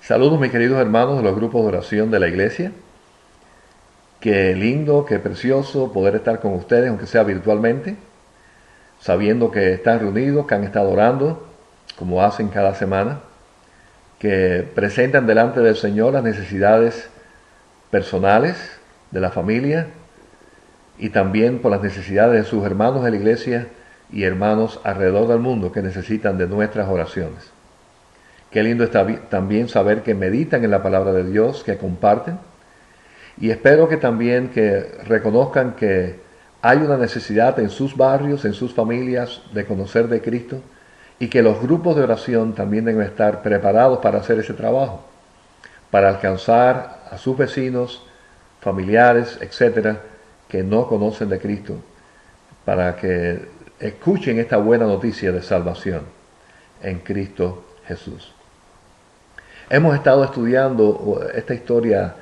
Saludos mis queridos hermanos de los grupos de oración de la iglesia. Qué lindo, qué precioso poder estar con ustedes, aunque sea virtualmente, sabiendo que están reunidos, que han estado orando, como hacen cada semana, que presentan delante del Señor las necesidades personales de la familia y también por las necesidades de sus hermanos de la iglesia y hermanos alrededor del mundo que necesitan de nuestras oraciones. Qué lindo está también saber que meditan en la palabra de Dios, que comparten. Y espero que también que reconozcan que hay una necesidad en sus barrios, en sus familias, de conocer de Cristo y que los grupos de oración también deben estar preparados para hacer ese trabajo, para alcanzar a sus vecinos, familiares, etcétera, que no conocen de Cristo, para que escuchen esta buena noticia de salvación en Cristo Jesús. Hemos estado estudiando esta historia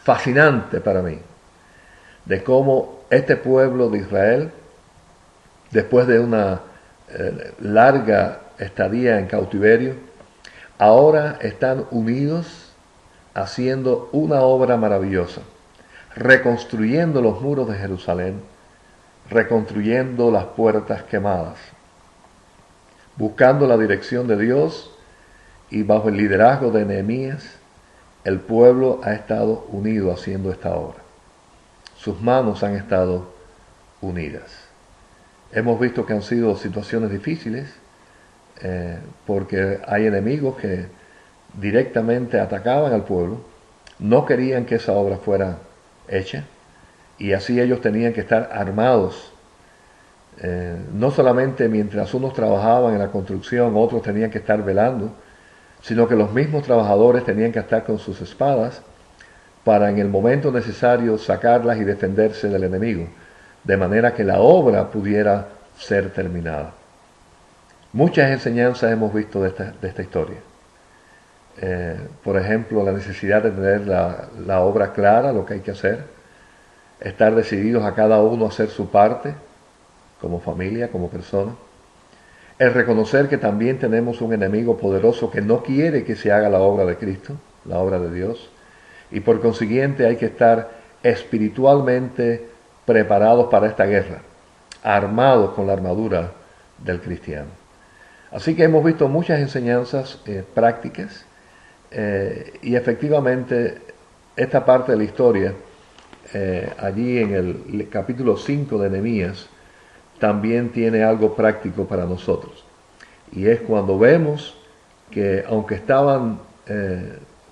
fascinante para mí, de cómo este pueblo de Israel, después de una larga estadía en cautiverio, ahora están unidos haciendo una obra maravillosa, reconstruyendo los muros de Jerusalén, reconstruyendo las puertas quemadas, buscando la dirección de Dios. Y bajo el liderazgo de Nehemías, el pueblo ha estado unido haciendo esta obra. Sus manos han estado unidas. Hemos visto que han sido situaciones difíciles porque hay enemigos que directamente atacaban al pueblo, no querían que esa obra fuera hecha y así ellos tenían que estar armados. No solamente mientras unos trabajaban en la construcción, otros tenían que estar velando, sino que los mismos trabajadores tenían que estar con sus espadas para en el momento necesario sacarlas y defenderse del enemigo, de manera que la obra pudiera ser terminada. Muchas enseñanzas hemos visto de esta historia. Por ejemplo, la necesidad de tener la obra clara, lo que hay que hacer, estar decididos a cada uno a hacer su parte, como familia, como persona. El reconocer que también tenemos un enemigo poderoso que no quiere que se haga la obra de Cristo, la obra de Dios, y por consiguiente hay que estar espiritualmente preparados para esta guerra, armados con la armadura del cristiano. Así que hemos visto muchas enseñanzas prácticas y efectivamente esta parte de la historia, allí en el capítulo 5 de Nehemías, también tiene algo práctico para nosotros. Y es cuando vemos que aunque estaban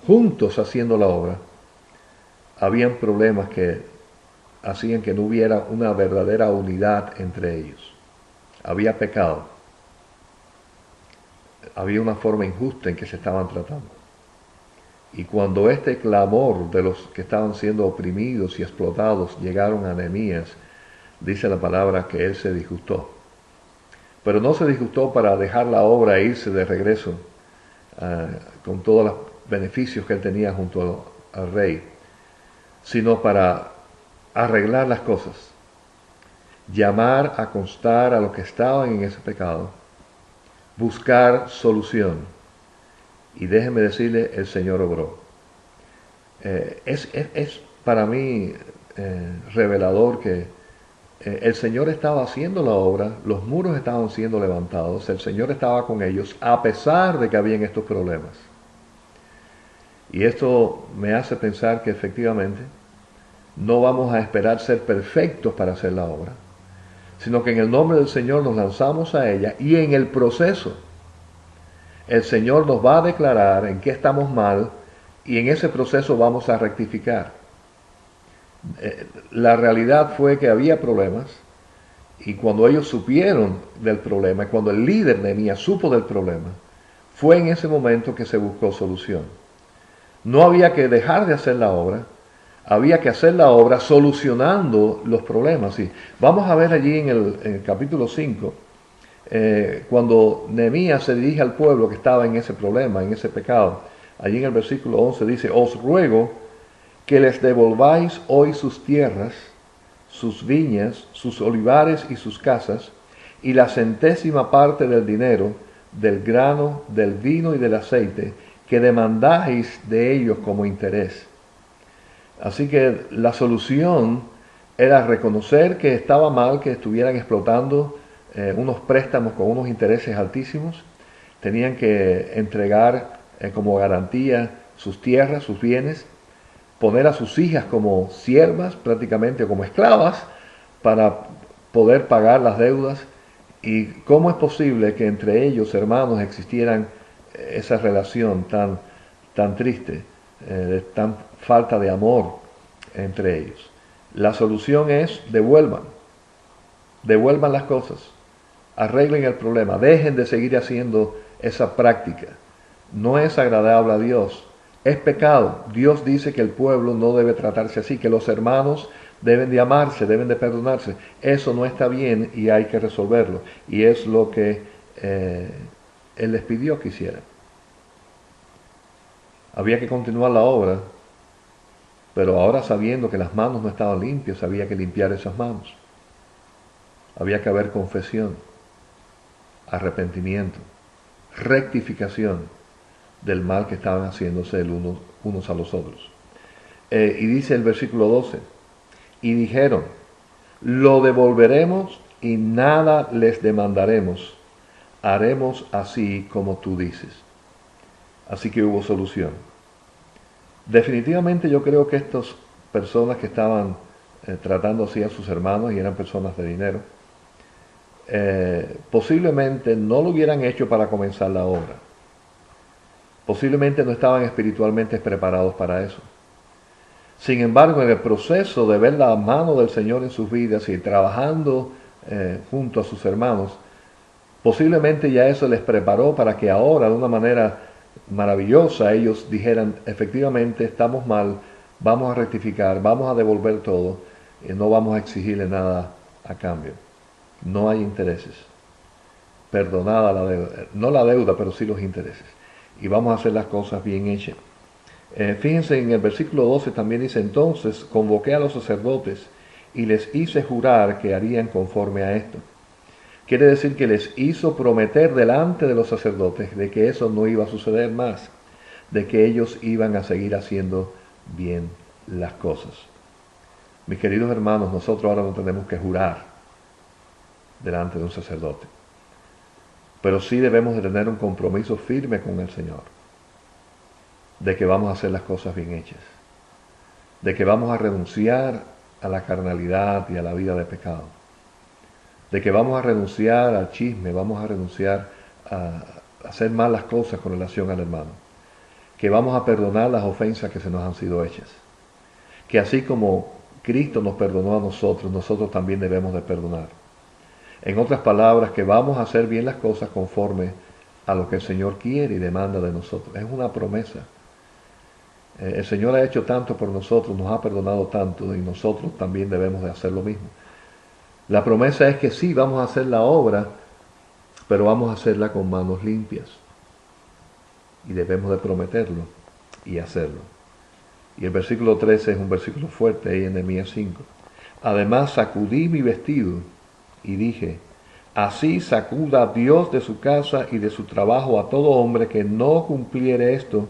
juntos haciendo la obra, habían problemas que hacían que no hubiera una verdadera unidad entre ellos. Había pecado. Había una forma injusta en que se estaban tratando. Y cuando este clamor de los que estaban siendo oprimidos y explotados llegaron a Nehemías, dice la palabra que él se disgustó. Pero no se disgustó para dejar la obra e irse de regreso con todos los beneficios que él tenía junto al rey, sino para arreglar las cosas, llamar a constar a los que estaban en ese pecado, buscar solución. Y déjeme decirle, el Señor obró. Es para mí revelador que el Señor estaba haciendo la obra, los muros estaban siendo levantados, el Señor estaba con ellos, a pesar de que habían estos problemas. Y esto me hace pensar que efectivamente no vamos a esperar ser perfectos para hacer la obra, sino que en el nombre del Señor nos lanzamos a ella y en el proceso el Señor nos va a declarar en qué estamos mal y en ese proceso vamos a rectificar. La realidad fue que había problemas y cuando ellos supieron del problema, cuando el líder Nehemías supo del problema, fue en ese momento que se buscó solución. No había que dejar de hacer la obra, había que hacer la obra solucionando los problemas. Y vamos a ver allí en el capítulo 5, cuando Nehemías se dirige al pueblo que estaba en ese problema, en ese pecado. Allí en el versículo 11 dice: os ruego que les devolváis hoy sus tierras, sus viñas, sus olivares y sus casas, y la 100ª parte del dinero, del grano, del vino y del aceite, que demandáis de ellos como interés. Así que la solución era reconocer que estaba mal que estuvieran explotando unos préstamos con unos intereses altísimos. Tenían que entregar como garantía sus tierras, sus bienes, poner a sus hijas como siervas, prácticamente como esclavas, para poder pagar las deudas. ¿Y cómo es posible que entre ellos, hermanos, existieran esa relación tan triste, tan falta de amor entre ellos? La solución es devuelvan las cosas, arreglen el problema, dejen de seguir haciendo esa práctica. No es agradable a Dios, es pecado. Dios dice que el pueblo no debe tratarse así, que los hermanos deben de amarse, deben de perdonarse. Eso no está bien y hay que resolverlo. Y es lo que Él les pidió que hicieran. Había que continuar la obra, pero ahora sabiendo que las manos no estaban limpias, había que limpiar esas manos. Había que haber confesión, arrepentimiento, rectificación del mal que estaban haciéndose unos a los otros. Y dice el versículo 12, y dijeron, lo devolveremos y nada les demandaremos, haremos así como tú dices. Así que hubo solución. Definitivamente yo creo que estas personas que estaban tratando así a sus hermanos y eran personas de dinero, posiblemente no lo hubieran hecho para comenzar la obra. Posiblemente no estaban espiritualmente preparados para eso. Sin embargo, en el proceso de ver la mano del Señor en sus vidas y trabajando junto a sus hermanos, posiblemente ya eso les preparó para que ahora, de una manera maravillosa, ellos dijeran, efectivamente estamos mal, vamos a rectificar, vamos a devolver todo, y no vamos a exigirle nada a cambio. No hay intereses. Perdonada la deuda, no la deuda, pero sí los intereses. Y vamos a hacer las cosas bien hechas. Fíjense en el versículo 12 también dice, entonces convoqué a los sacerdotes y les hice jurar que harían conforme a esto. Quiere decir que les hizo prometer delante de los sacerdotes de que eso no iba a suceder más, de que ellos iban a seguir haciendo bien las cosas. Mis queridos hermanos, nosotros ahora no tenemos que jurar delante de un sacerdote, pero sí debemos de tener un compromiso firme con el Señor, de que vamos a hacer las cosas bien hechas, de que vamos a renunciar a la carnalidad y a la vida de pecado, de que vamos a renunciar al chisme, vamos a renunciar a hacer malas cosas con relación al hermano, que vamos a perdonar las ofensas que se nos han sido hechas, que así como Cristo nos perdonó a nosotros, nosotros también debemos de perdonar. En otras palabras, que vamos a hacer bien las cosas conforme a lo que el Señor quiere y demanda de nosotros. Es una promesa. El Señor ha hecho tanto por nosotros, nos ha perdonado tanto y nosotros también debemos de hacer lo mismo. La promesa es que sí, vamos a hacer la obra, pero vamos a hacerla con manos limpias. Y debemos de prometerlo y hacerlo. Y el versículo 13 es un versículo fuerte ahí en Nehemías 5. Además sacudí mi vestido y dije, así sacuda Dios de su casa y de su trabajo a todo hombre que no cumpliere esto,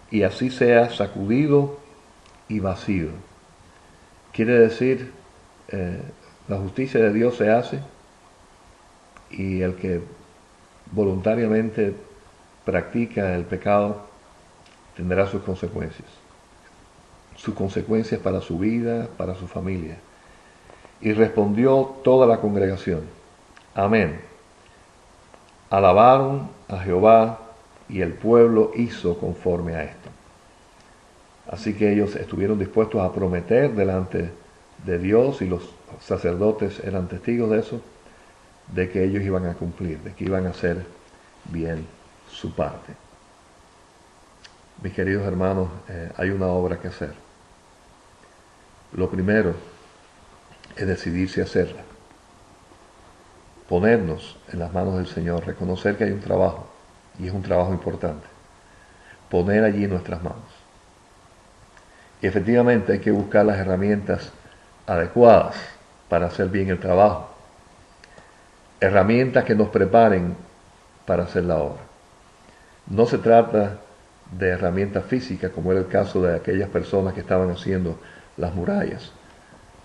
y así sea sacudido y vacío. Quiere decir, la justicia de Dios se hace y el que voluntariamente practica el pecado tendrá sus consecuencias para su vida, para su familia. Y respondió toda la congregación, amén. Alabaron a Jehová y el pueblo hizo conforme a esto. Así que ellos estuvieron dispuestos a prometer delante de Dios y los sacerdotes eran testigos de eso, de que ellos iban a cumplir, de que iban a hacer bien su parte. Mis queridos hermanos, hay una obra que hacer. Lo primero es decidirse a hacerla. Ponernos en las manos del Señor, reconocer que hay un trabajo, y es un trabajo importante. Poner allí nuestras manos. Y efectivamente hay que buscar las herramientas adecuadas para hacer bien el trabajo. Herramientas que nos preparen para hacer la obra. No se trata de herramientas físicas, como era el caso de aquellas personas que estaban haciendo las murallas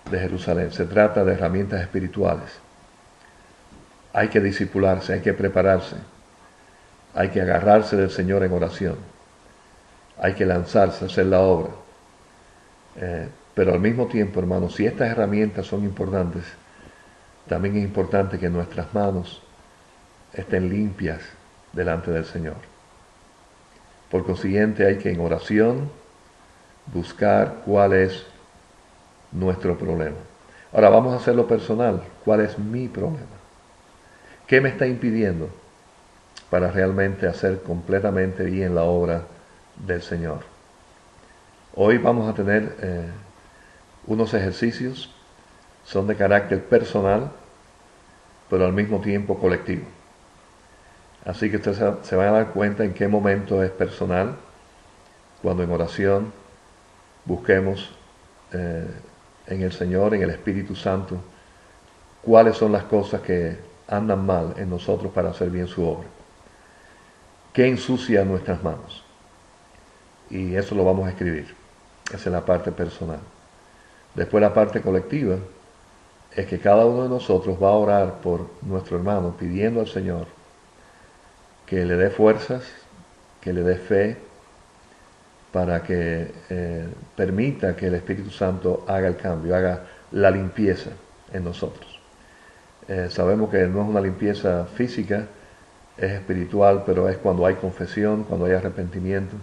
de Jerusalén. Se trata de herramientas espirituales. Hay que discipularse, hay que prepararse, hay que agarrarse del Señor en oración, hay que lanzarse a hacer la obra. Pero al mismo tiempo, hermanos, si estas herramientas son importantes, también es importante que nuestras manos estén limpias delante del Señor. Por consiguiente, hay que en oración buscar cuál es nuestro problema. Ahora vamos a hacerlo personal. ¿Cuál es mi problema? ¿Qué me está impidiendo para realmente hacer completamente bien la obra del Señor? Hoy vamos a tener unos ejercicios, son de carácter personal, pero al mismo tiempo colectivo. Así que ustedes se van a dar cuenta en qué momento es personal, cuando en oración busquemos en el Señor, en el Espíritu Santo, cuáles son las cosas que andan mal en nosotros para hacer bien su obra. ¿Qué ensucia nuestras manos? Y eso lo vamos a escribir. Esa es la parte personal. Después la parte colectiva es que cada uno de nosotros va a orar por nuestro hermano, pidiendo al Señor que le dé fuerzas, que le dé fe, para que permita que el Espíritu Santo haga el cambio, haga la limpieza en nosotros. Sabemos que no es una limpieza física, es espiritual, pero es cuando hay confesión, cuando hay arrepentimiento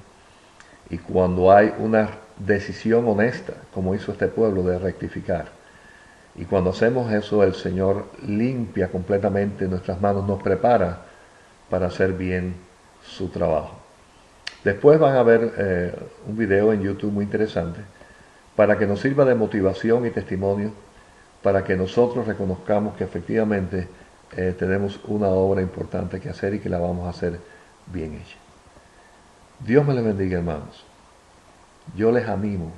y cuando hay una decisión honesta, como hizo este pueblo, de rectificar. Y cuando hacemos eso, el Señor limpia completamente nuestras manos, nos prepara para hacer bien su trabajo. Después van a ver un video en YouTube muy interesante para que nos sirva de motivación y testimonio, para que nosotros reconozcamos que efectivamente tenemos una obra importante que hacer y que la vamos a hacer bien hecha. Dios me les bendiga, hermanos. Yo les animo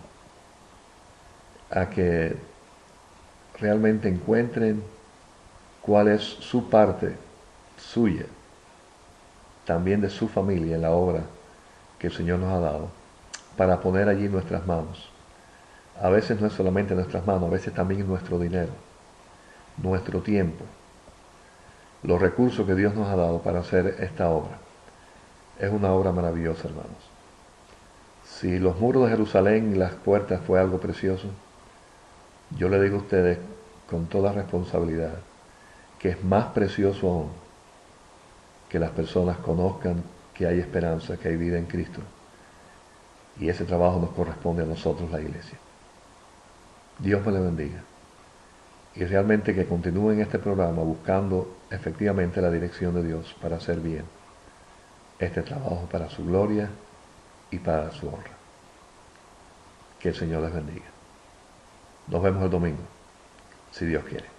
a que realmente encuentren cuál es su parte suya, también de su familia, en la obra que el Señor nos ha dado, para poner allí nuestras manos. A veces no es solamente nuestras manos, a veces también nuestro dinero, nuestro tiempo, los recursos que Dios nos ha dado para hacer esta obra. Es una obra maravillosa, hermanos. Si los muros de Jerusalén y las puertas fue algo precioso, yo le digo a ustedes con toda responsabilidad que es más precioso aún que las personas conozcan que hay esperanza, que hay vida en Cristo. Y ese trabajo nos corresponde a nosotros, la iglesia. Dios me le bendiga. Y realmente que continúen este programa buscando efectivamente la dirección de Dios para hacer bien este trabajo para su gloria y para su honra. Que el Señor les bendiga. Nos vemos el domingo, si Dios quiere.